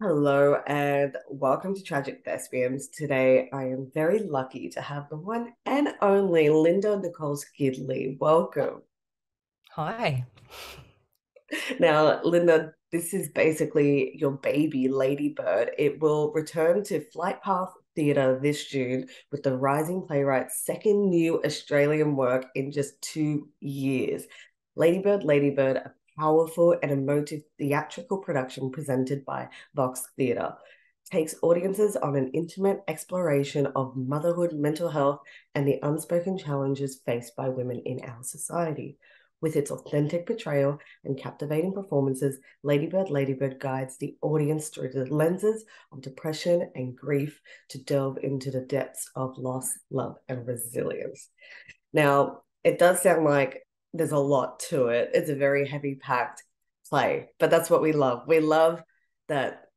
Hello and welcome to Tragic Thespians. Today I am very lucky to have the one and only Linda Nicholls-Gidley. Welcome. Hi. Now, Linda, this is basically your baby, Ladybird. It will return to Flight Path Theatre this June with the rising playwright's second new Australian work in just 2 years. Ladybird, Ladybird, a powerful and emotive theatrical production presented by Vox Theatre, takes audiences on an intimate exploration of motherhood, mental health, and the unspoken challenges faced by women in our society. With its authentic portrayal and captivating performances, Ladybird, Ladybird guides the audience through the lenses of depression and grief to delve into the depths of loss, love, and resilience. Now, it does sound like there's a lot to it. It's a very heavy packed play, but that's what we love. We love that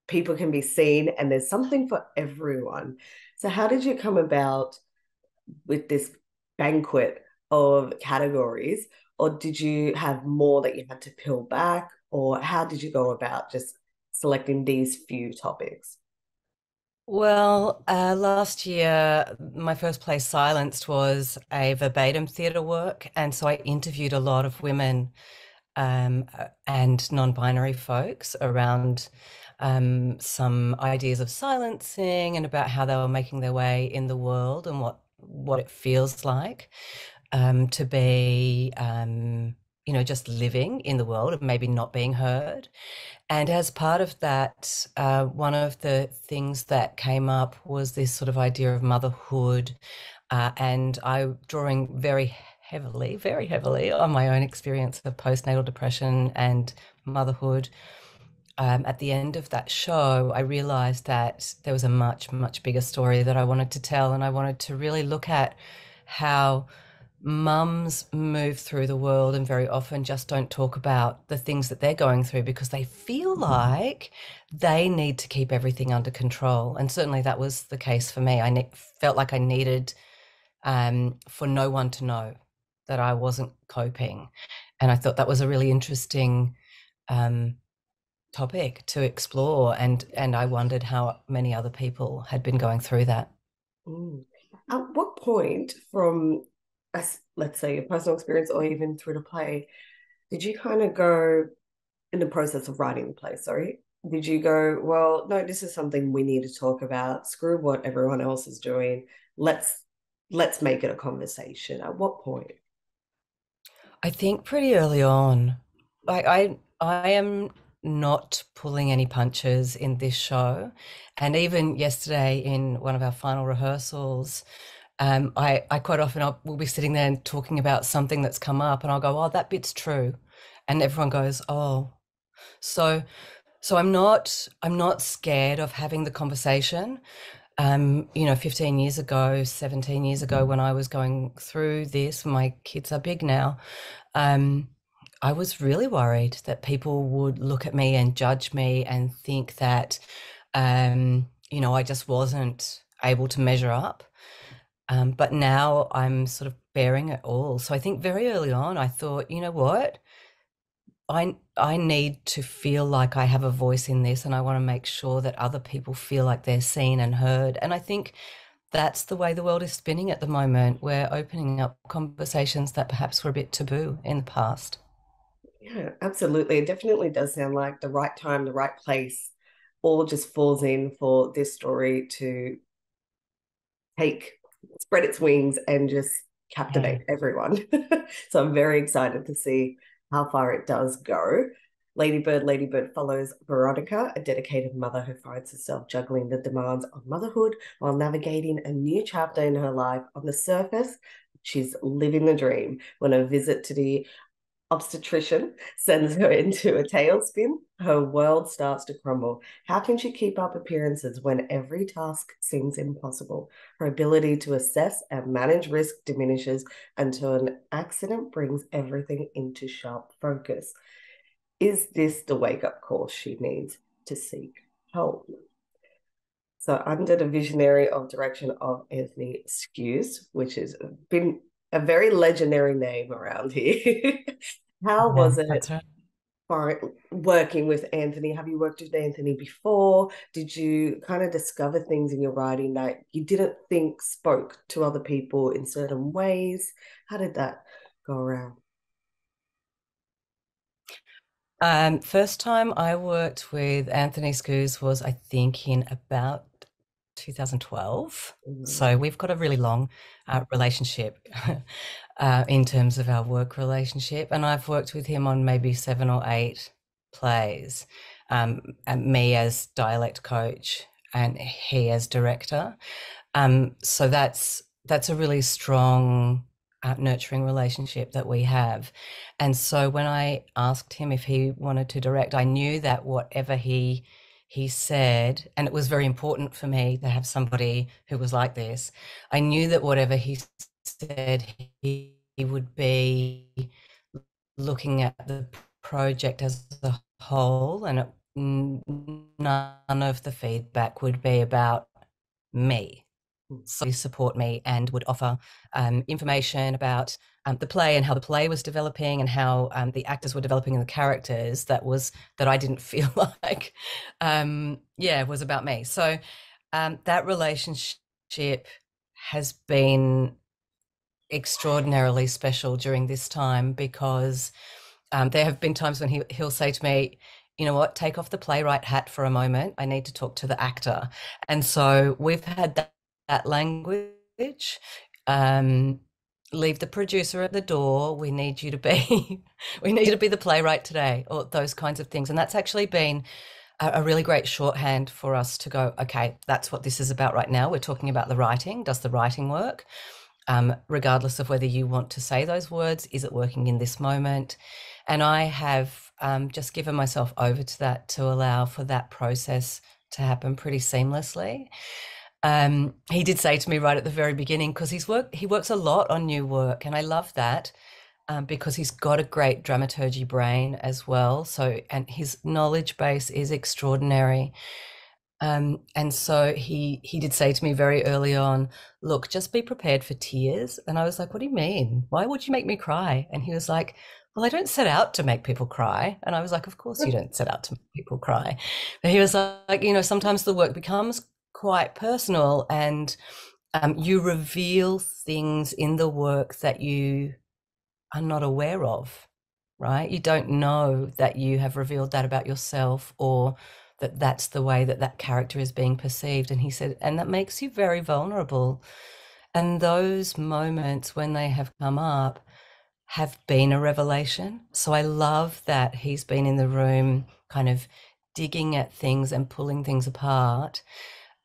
people can be seen and there's something for everyone. So, how did you come about with this banquet of categories, or did you have more that you had to peel back, or how did you go about just selecting these few topics? Last year, my first play, Silenced, was a verbatim theatre work. And so I interviewed a lot of women and non-binary folks around some ideas of silencing and about how they were making their way in the world and what it feels like to be, just living in the world and maybe not being heard. And as part of that, one of the things that came up was this sort of idea of motherhood. And I drawing very heavily on my own experience of postnatal depression and motherhood. At the end of that show, I realized that there was a much, much bigger story that I wanted to tell. And I wanted to really look at how mums move through the world and very often just don't talk about the things that they're going through because they feel like they need to keep everything under control. And certainly that was the case for me. Felt like I needed for no one to know that I wasn't coping. And I thought that was a really interesting um, topic to explore. And I wondered how many other people had been going through that. Mm. At what point from, let's say, your personal experience or even through the play, did you kind of go in the process of writing the play, sorry, did you go, well, no, this is something we need to talk about. Screw what everyone else is doing. Let's let's make it a conversation. At what point? I think pretty early on, I am not pulling any punches in this show. And even yesterday in one of our final rehearsals, I quite often will be sitting there and talking about something that's come up, and I'll go, "Oh, that bit's true," and everyone goes, "Oh." So, so I'm not scared of having the conversation. 15 years ago, 17 years ago, when I was going through this, my kids are big now. Um, I was really worried that people would look at me and judge me and think that, I just wasn't able to measure up. But now I'm sort of bearing it all. So I think very early on, I thought, you know what? I need to feel like I have a voice in this, and I want to make sure that other people feel like they're seen and heard. And I think that's the way the world is spinning at the moment. We're opening up conversations that perhaps were a bit taboo in the past. Yeah, absolutely. It definitely does sound like the right time, the right place, all just falls in for this story to take, spread its wings and just captivate Mm. everyone. So I'm very excited to see how far it does go. Ladybird, Ladybird follows Veronica, a dedicated mother who finds herself juggling the demands of motherhood while navigating a new chapter in her life. On the surface, she's living the dream when a visit to the obstetrician sends her into a tailspin. Her world starts to crumble. How can she keep up appearances when every task seems impossible? Her ability to assess and manage risk diminishes until an accident brings everything into sharp focus. Is this the wake up call she needs to seek help? So, under the visionary of direction of Anthony Skuse, which has been a very legendary name around here, how Yeah, was it that's right. working with Anthony? Have you worked with Anthony before? Did you kind of discover things in your writing that you didn't think spoke to other people in certain ways? How did that go around? First time I worked with Anthony Skuse was, I think, in about 2012. So we've got a really long relationship in terms of our work relationship. And I've worked with him on maybe 7 or 8 plays, and me as dialect coach and he as director. So that's a really strong nurturing relationship that we have. And so when I asked him if he wanted to direct, I knew that whatever he said, and it was very important for me to have somebody who was like this. I knew that whatever he said, he would be looking at the project as a whole, and none of the feedback would be about me. So he support me and would offer information about the play and how the play was developing and how the actors were developing and the characters that I didn't feel like was about me. So that relationship has been extraordinarily special during this time, because there have been times when he'll say to me, you know what, take off the playwright hat for a moment. I need to talk to the actor. And so we've had that language. Leave the producer at the door. We need you to be, we need you to be the playwright today, or those kinds of things. And that's actually been a really great shorthand for us to go, okay, that's what this is about right now. We're talking about the writing. Does the writing work? Regardless of whether you want to say those words, is it working in this moment? And I have just given myself over to that to allow for that process to happen pretty seamlessly. He did say to me right at the very beginning, because he works a lot on new work, and I love that because he's got a great dramaturgy brain as well. So, and his knowledge base is extraordinary. And so he did say to me very early on, look, just be prepared for tears. And I was like, what do you mean? Why would you make me cry? And he was like, well, I don't set out to make people cry. And I was like, of course you don't set out to make people cry. But he was like, you know, sometimes the work becomes quite personal, and you reveal things in the work that you are not aware of, right? You don't know that you have revealed that about yourself, or that that's the way that that character is being perceived. And he said, and that makes you very vulnerable. And those moments when they have come up have been a revelation. So I love that he's been in the room kind of digging at things and pulling things apart,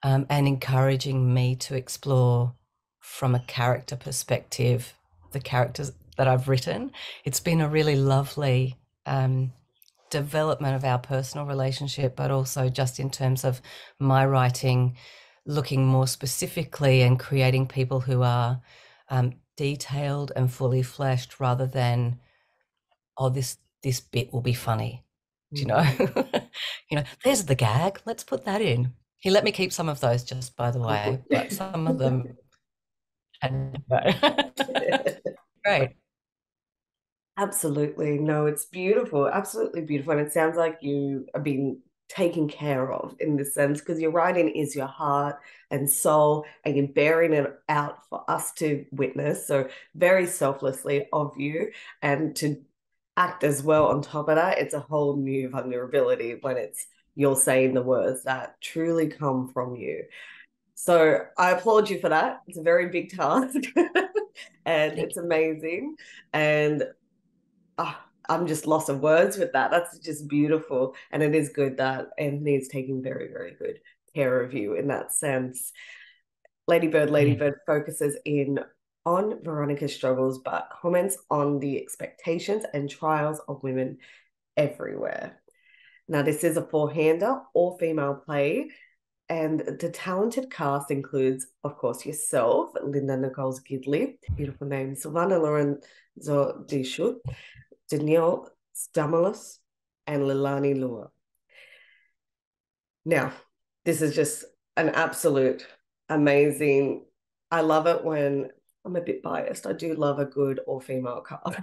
and encouraging me to explore from a character perspective the characters that I've written. It's been a really lovely development of our personal relationship, but also just in terms of my writing, looking more specifically and creating people who are detailed and fully fleshed, rather than, oh, this bit will be funny. Do you know? You know, there's the gag. Let's put that in. He let me keep some of those, just by the way, but some of them had to go. Great. Absolutely. No, it's beautiful. Absolutely beautiful. And it sounds like you are being taken care of in this sense, because your writing is your heart and soul, and you're bearing it out for us to witness. So, very selflessly of you, and to act as well on top of that. It's a whole new vulnerability when it's you're saying the words that truly come from you. So, I applaud you for that. It's a very big task. And Thank it's amazing. And I'm just lost of words with that. That's just beautiful. And it is good that Anthony is taking very, very good care of you in that sense. Ladybird, you. Yeah. Ladybird focuses in on Veronica's struggles, but comments on the expectations and trials of women everywhere. Now, this is a four-hander, all-female play, and the talented cast includes, of course, yourself, Linda Nicholls-Gidley, beautiful name, Savannah Lorenzo Dishut, Danielle Stamoulos, and Lilani Lua. Now, this is just an absolute amazing. I love it when I'm a bit biased. I do love a good all-female cast.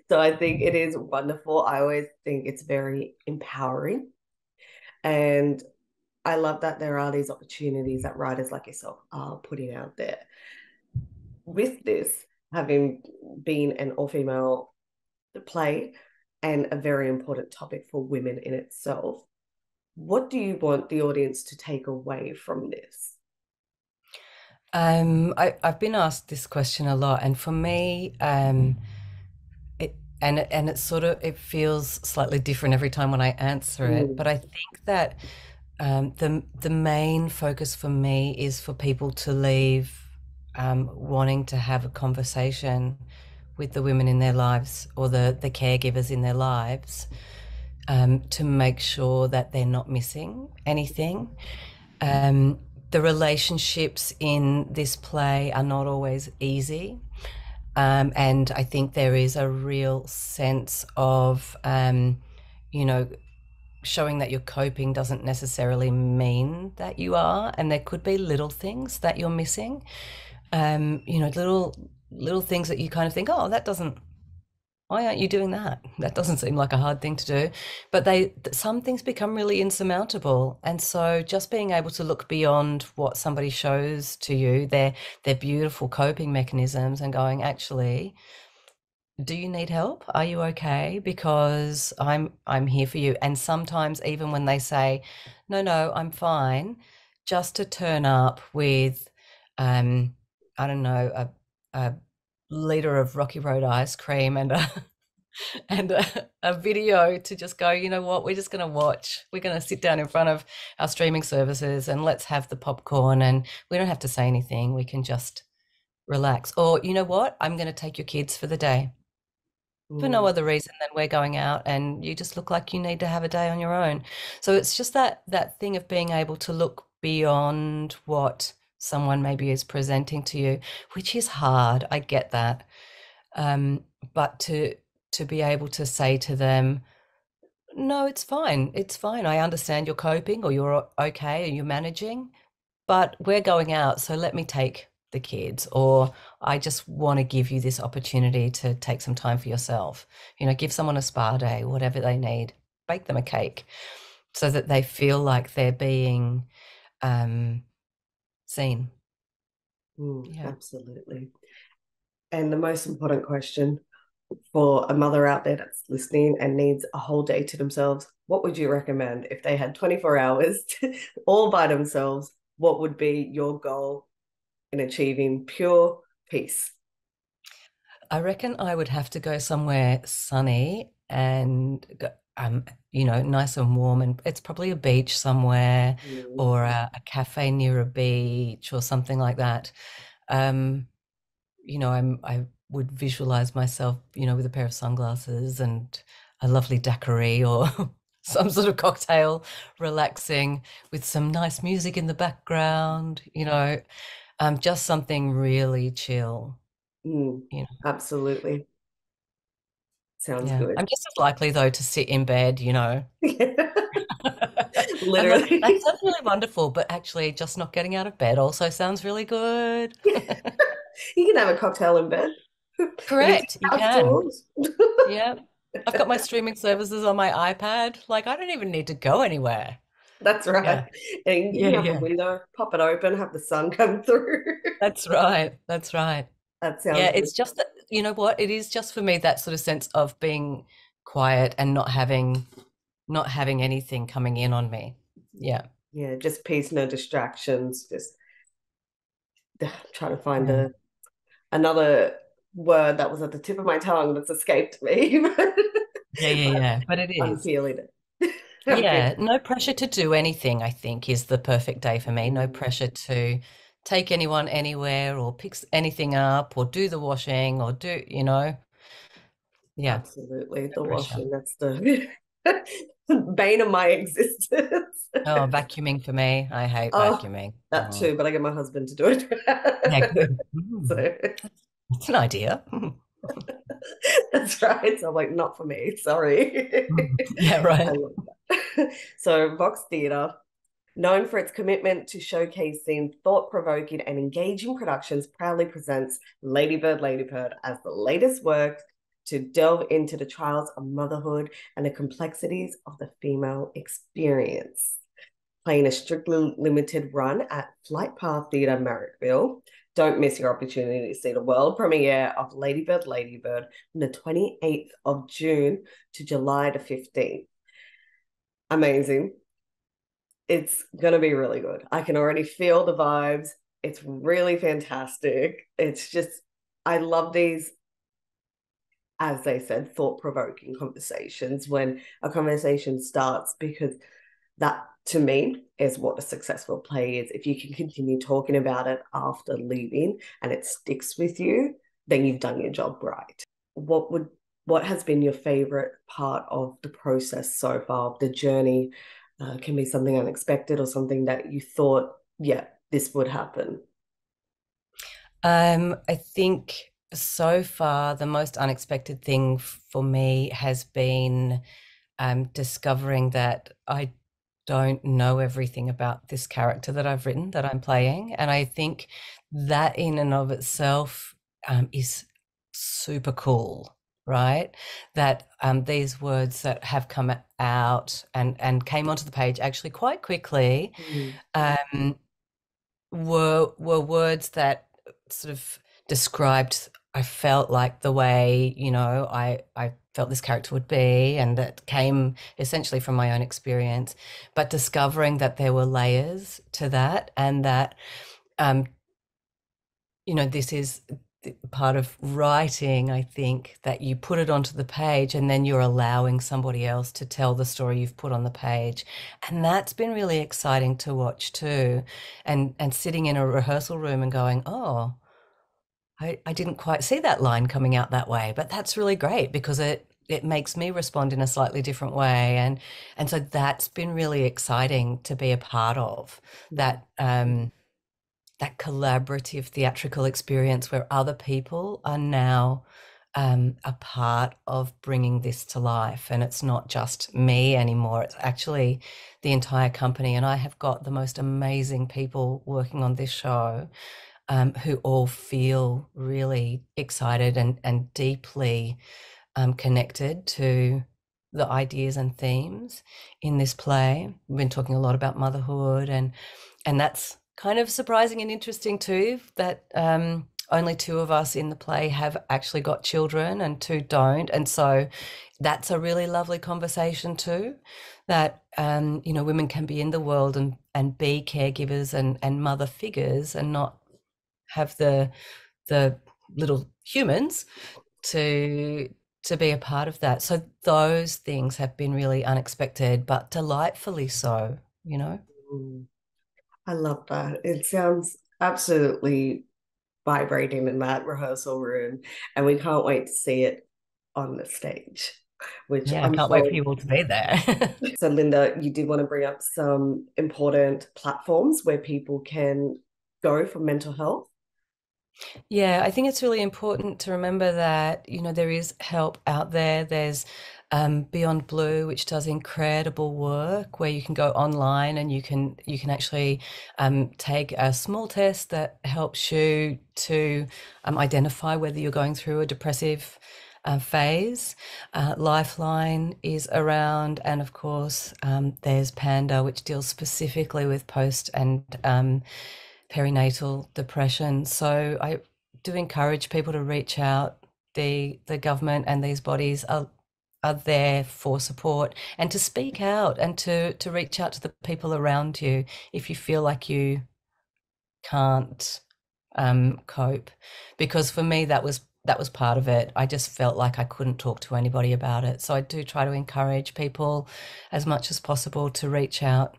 So I think it is wonderful. I always think it's very empowering. And I love that there are these opportunities that writers like yourself are putting out there. With this, having been an all female play and a very important topic for women in itself, what do you want the audience to take away from this? I've been asked this question a lot, and for me, and it's sort of it feels slightly different every time when I answer it. Mm, But I think that the main focus for me is for people to leave wanting to have a conversation with the women in their lives or the caregivers in their lives, to make sure that they're not missing anything. The relationships in this play are not always easy. And I think there is a real sense of, you know, showing that you're coping doesn't necessarily mean that you are. And there could be little things that you're missing, little things that you kind of think, oh, that doesn't, why aren't you doing that? That doesn't seem like a hard thing to do. But some things become really insurmountable. And so just being able to look beyond what somebody shows to you, their beautiful coping mechanisms, and going, actually, do you need help? Are you okay? Because I'm here for you. And sometimes even when they say, no, I'm fine, just to turn up with, I don't know, a liter of Rocky Road ice cream and a and a video to just go, you know what, we're just going to watch. We're going to sit down in front of our streaming services and let's have the popcorn, and we don't have to say anything. We can just relax. Or, you know what, I'm going to take your kids for the day for no mm, other reason than we're going out and you just look like you need to have a day on your own. So it's just that thing of being able to look beyond what someone maybe is presenting to you, which is hard. I get that. Um, but to be able to say to them, no, it's fine. It's fine. I understand you're coping or you're okay or you're managing, but we're going out, so let me take the kids, or I just want to give you this opportunity to take some time for yourself. Give someone a spa day, whatever they need, bake them a cake so that they feel like they're being seen. Yeah. absolutely. And the most important question for a mother out there that's listening and needs a whole day to themselves, what would you recommend if they had 24 hours all by themselves? What would be your goal in achieving pure peace? I reckon I would have to go somewhere sunny and nice and warm, and it's probably a beach somewhere Mm, or a cafe near a beach or something like that. Um, I would visualize myself, with a pair of sunglasses and a lovely daiquiri or some sort of cocktail, relaxing with some nice music in the background, just something really chill, mm, you know. absolutely. Sounds Yeah. good. I'm just as likely though to sit in bed, I'm like, that Literally. sounds really wonderful, but actually just not getting out of bed also sounds really good. You can have a cocktail in bed. Anything Correct, you can. outdoors. Yeah. I've got my streaming services on my iPad. Like, I don't even need to go anywhere. That's Yeah. right. And you Yeah, can have the yeah. window, pop it open, have the sun come through. That's right. That's right. That Yeah, sounds good. it's just that, you know what? It is just for me that sort of sense of being quiet and not having anything coming in on me. Yeah. Yeah, just peace, no distractions. Just trying to find Yeah. another word that was at the tip of my tongue that's escaped me. Yeah, yeah, But yeah. But it I'm is. feeling it. I'm feeling Yeah, no pressure to do anything, I think, is the perfect day for me. No it. pressure to take anyone anywhere or pick anything up or do the washing or yeah, Absolutely. no The pressure. washing, that's the bane of my existence. Oh, vacuuming for me. I hate Oh, vacuuming. that Oh, too, but I get my husband to do yeah, it. good. So That's an idea. that's right. So I'm like, not for me. Sorry. Yeah, I right. love that. So Vox Theatre, known for its commitment to showcasing thought-provoking and engaging productions, proudly presents Ladybird, Ladybird as the latest work to delve into the trials of motherhood and the complexities of the female experience. Playing a strictly limited run at Flight Path Theatre, Marrickville. Don't miss your opportunity to see the world premiere of Ladybird, Ladybird from the 28th of June to July the 15th. Amazing. It's going to be really good. I can already feel the vibes. It's really fantastic. It's just, I love these, as they said, thought-provoking conversations when a conversation starts, because that, to me, is what a successful play is. If you can continue talking about it after leaving and it sticks with you, then you've done your job right. What has been your favorite part of the process so far? The journey can be something unexpected or something that you thought, yeah, this would happen. I think so far the most unexpected thing for me has been discovering that I don't know everything about this character that I've written, that I'm playing. And I think that in and of itself is super cool, right? That these words that have come out and came onto the page actually quite quickly Mm. um, were words that sort of described, I felt like the way, I felt this character would be, and that came essentially from my own experience. But discovering that there were layers to that, and that um, this is part of writing, I think, that you put it onto the page and then you're allowing somebody else to tell the story you've put on the page. And that's been really exciting to watch too. And sitting in a rehearsal room and going, oh, I didn't quite see that line coming out that way, but that's really great because it makes me respond in a slightly different way. And so that's been really exciting to be a part of, that that collaborative theatrical experience where other people are now a part of bringing this to life. And it's not just me anymore, it's actually the entire company. And I have got the most amazing people working on this show who all feel really excited and deeply connected to the ideas and themes in this play. We've been talking a lot about motherhood, and that's kind of surprising and interesting too, that only two of us in the play have actually got children and two don't. And so that's a really lovely conversation too, that women can be in the world and be caregivers and mother figures and not have the little humans to be a part of that. So those things have been really unexpected, but delightfully so. Mm. I love that. It sounds absolutely vibrating in that rehearsal room, and we can't wait to see it on the stage, which Yeah, I I'm can't wait for sure. you all to be there. So, Linda, you did want to bring up some important platforms where people can go for mental health. Yeah, I think it's really important to remember that, there is help out there. There's Beyond Blue, which does incredible work where you can go online and you can actually take a small test that helps you to identify whether you're going through a depressive phase. Lifeline is around, and of course, there's Panda, which deals specifically with post and perinatal depression. So I do encourage people to reach out. The government and these bodies are there for support, and to speak out and to reach out to the people around you if you feel like you can't cope. Because for me, that was part of it. I just felt like I couldn't talk to anybody about it. So I do try to encourage people as much as possible to reach out.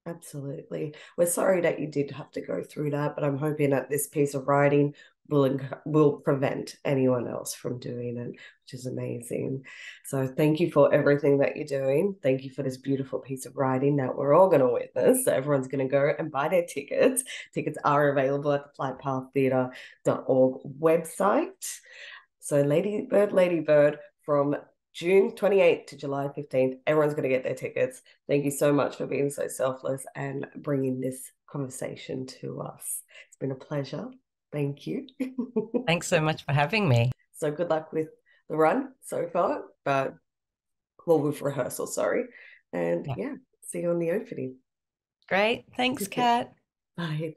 Absolutely. We're sorry that you did have to go through that, but I'm hoping that this piece of writing will prevent anyone else from doing it, which is amazing. So thank you for everything that you're doing. Thank you for this beautiful piece of writing that we're all going to witness. So everyone's going to go and buy their tickets. Tickets are available at the flightpaththeatre.org website. So Ladybird, Ladybird from June 28th to July 15th. Everyone's going to get their tickets. Thank you so much for being so selfless and bringing this conversation to us. It's been a pleasure. Thank you. Thanks so much for having me. So good luck with the run so far, but well, with rehearsal, sorry. And Yeah. yeah, see you on the opening. Great. Thanks, Kat. Bye.